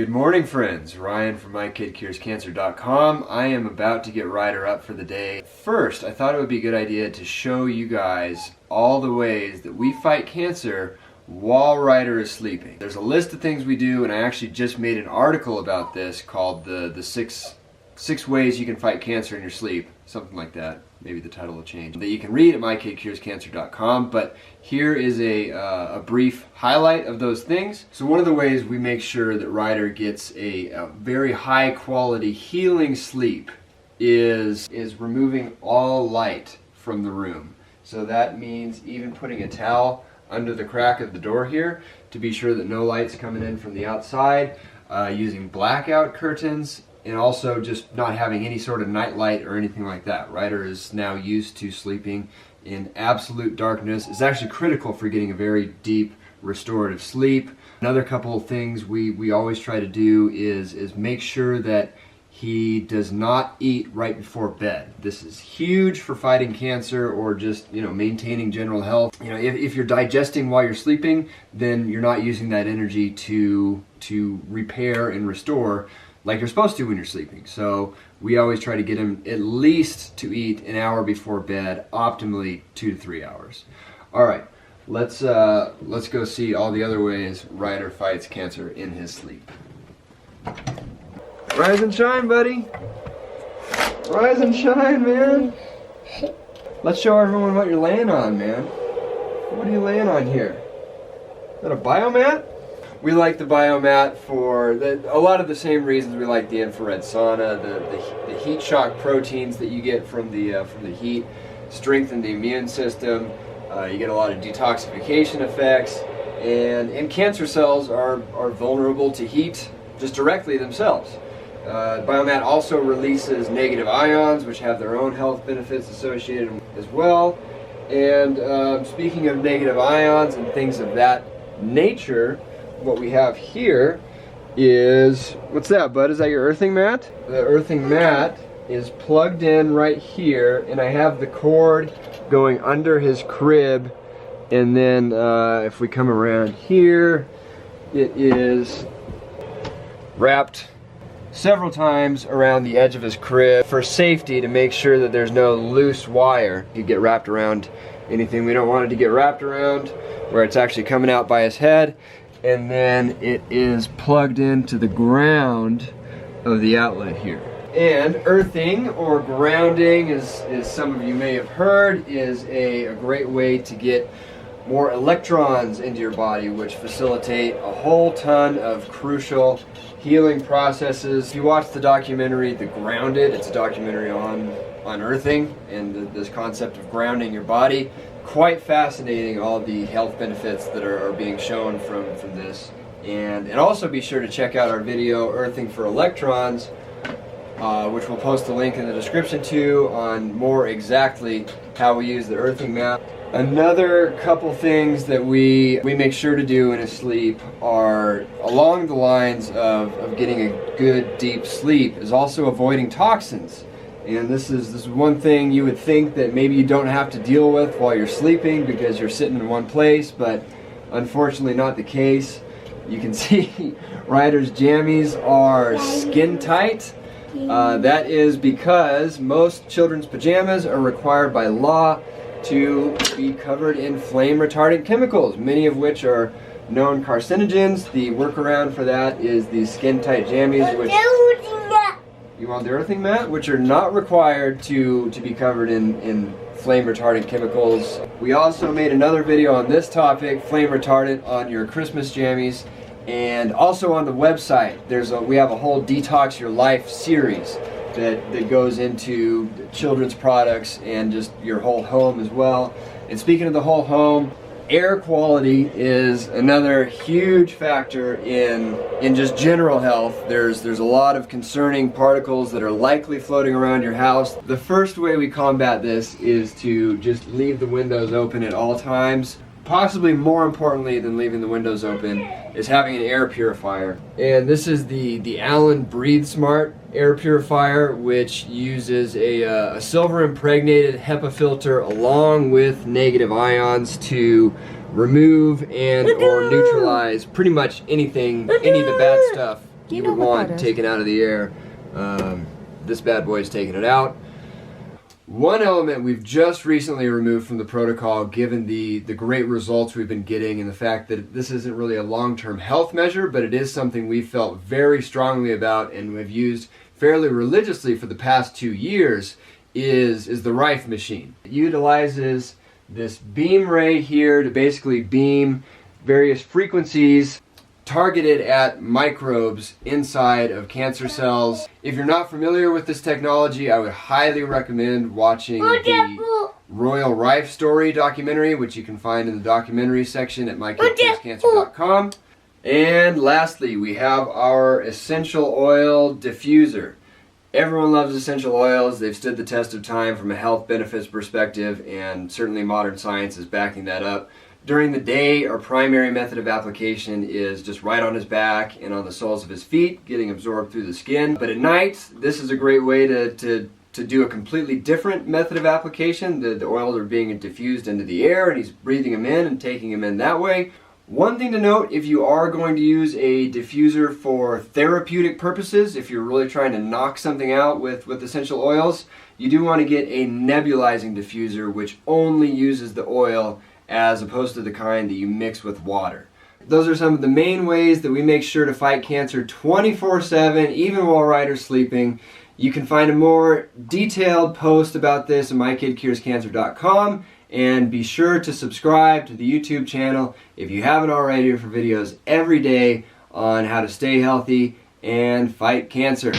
Good morning, friends. Ryan from MyKidCuresCancer.com. I am about to get Ryder up for the day. First, I thought it would be a good idea to show you guys all the ways that we fight cancer while Ryder is sleeping. There's a list of things we do, and I actually just made an article about this called the six ways you can fight cancer in your sleep, something like that. Maybe the title will change. That you can read at MyKidCuresCancer.com, but here is a brief highlight of those things. So one of the ways we make sure that Ryder gets a very high quality healing sleep is removing all light from the room. So that means even putting a towel under the crack of the door here to be sure that no light's coming in from the outside, using blackout curtains, and also just not having any sort of night light or anything like that. Ryder is now used to sleeping in absolute darkness. It's actually critical for getting a very deep restorative sleep. Another couple of things we always try to do is make sure that he does not eat right before bed. This is huge for fighting cancer or just, maintaining general health. If you're digesting while you're sleeping, then you're not using that energy to repair and restore like you're supposed to when you're sleeping. So we always try to get him at least to eat an hour before bed, optimally 2 to 3 hours. All right, let's go see all the other ways Ryder fights cancer in his sleep. Rise and shine, buddy. Rise and shine, man. Let's show everyone what you're laying on, man. What are you laying on here? Is that a BioMat? We like the BioMat for a lot of the same reasons we like the infrared sauna. The heat shock proteins that you get from the heat strengthen the immune system. You get a lot of detoxification effects, and cancer cells are vulnerable to heat just directly themselves. BioMat also releases negative ions, which have their own health benefits associated as well. And speaking of negative ions and things of that nature, what we have here is, what's that, bud? Is that your earthing mat? The earthing mat is plugged in right here, and I have the cord going under his crib, and then if we come around here, it is wrapped several times around the edge of his crib for safety, to make sure that there's no loose wire. You get wrapped around anything we don't want it to get wrapped around, where it's actually coming out by his head. And then it is plugged into the ground of the outlet here. And earthing or grounding, as some of you may have heard, is a great way to get more electrons into your body, which facilitate a whole ton of crucial healing processes. If you watch the documentary The Grounded, it's a documentary on earthing and this concept of grounding your body. Quite fascinating, all the health benefits that are being shown from this. And also be sure to check out our video, Earthing for Electrons, which we'll post a link in the description to, on more exactly how we use the earthing mat. Another couple things that we make sure to do in his sleep are along the lines of getting a good deep sleep, is also avoiding toxins. And this is one thing you would think that maybe you don't have to deal with while you're sleeping because you're sitting in one place, but unfortunately not the case. You can see Ryder's jammies are skin tight. That is because most children's pajamas are required by law to be covered in flame retardant chemicals, many of which are known carcinogens. The workaround for that is these skin tight jammies, which you want the earthing mat, which are not required to be covered in flame retardant chemicals. We also made another video on this topic, flame retardant on your Christmas jammies, and also on the website we have a whole Detox Your Life series that goes into children's products and just your whole home as well. And speaking of the whole home, air quality is another huge factor in just general health. There's a lot of concerning particles that are likely floating around your house. The first way we combat this is to just leave the windows open at all times. Possibly more importantly than leaving the windows open is having an air purifier. And this is the Allen Breathe Smart air purifier, which uses a silver impregnated HEPA filter along with negative ions to remove and or neutralize pretty much anything, any of the bad stuff you would want taken out of the air. This bad boy is taking it out. One element we've just recently removed from the protocol, given the great results we've been getting and the fact that this isn't really a long-term health measure, but it is something we felt very strongly about and have used fairly religiously for the past 2 years, is the Rife Machine. It utilizes this beam ray here to basically beam various frequencies targeted at microbes inside of cancer cells. If you're not familiar with this technology, I would highly recommend watching the Royal Rife Story documentary, which you can find in the documentary section at mykidcurescancer.com. And lastly, we have our essential oil diffuser. Everyone loves essential oils. They've stood the test of time from a health benefits perspective, and certainly modern science is backing that up. During the day, our primary method of application is just right on his back and on the soles of his feet, getting absorbed through the skin. But at night, this is a great way to do a completely different method of application. The oils are being diffused into the air, and he's breathing them in and taking them in that way. One thing to note, if you are going to use a diffuser for therapeutic purposes, if you're really trying to knock something out with essential oils, you do want to get a nebulizing diffuser, which only uses the oil as opposed to the kind that you mix with water. Those are some of the main ways that we make sure to fight cancer 24/7, even while Ryder's sleeping. You can find a more detailed post about this at mykidcurescancer.com, and be sure to subscribe to the YouTube channel if you haven't already for videos every day on how to stay healthy and fight cancer.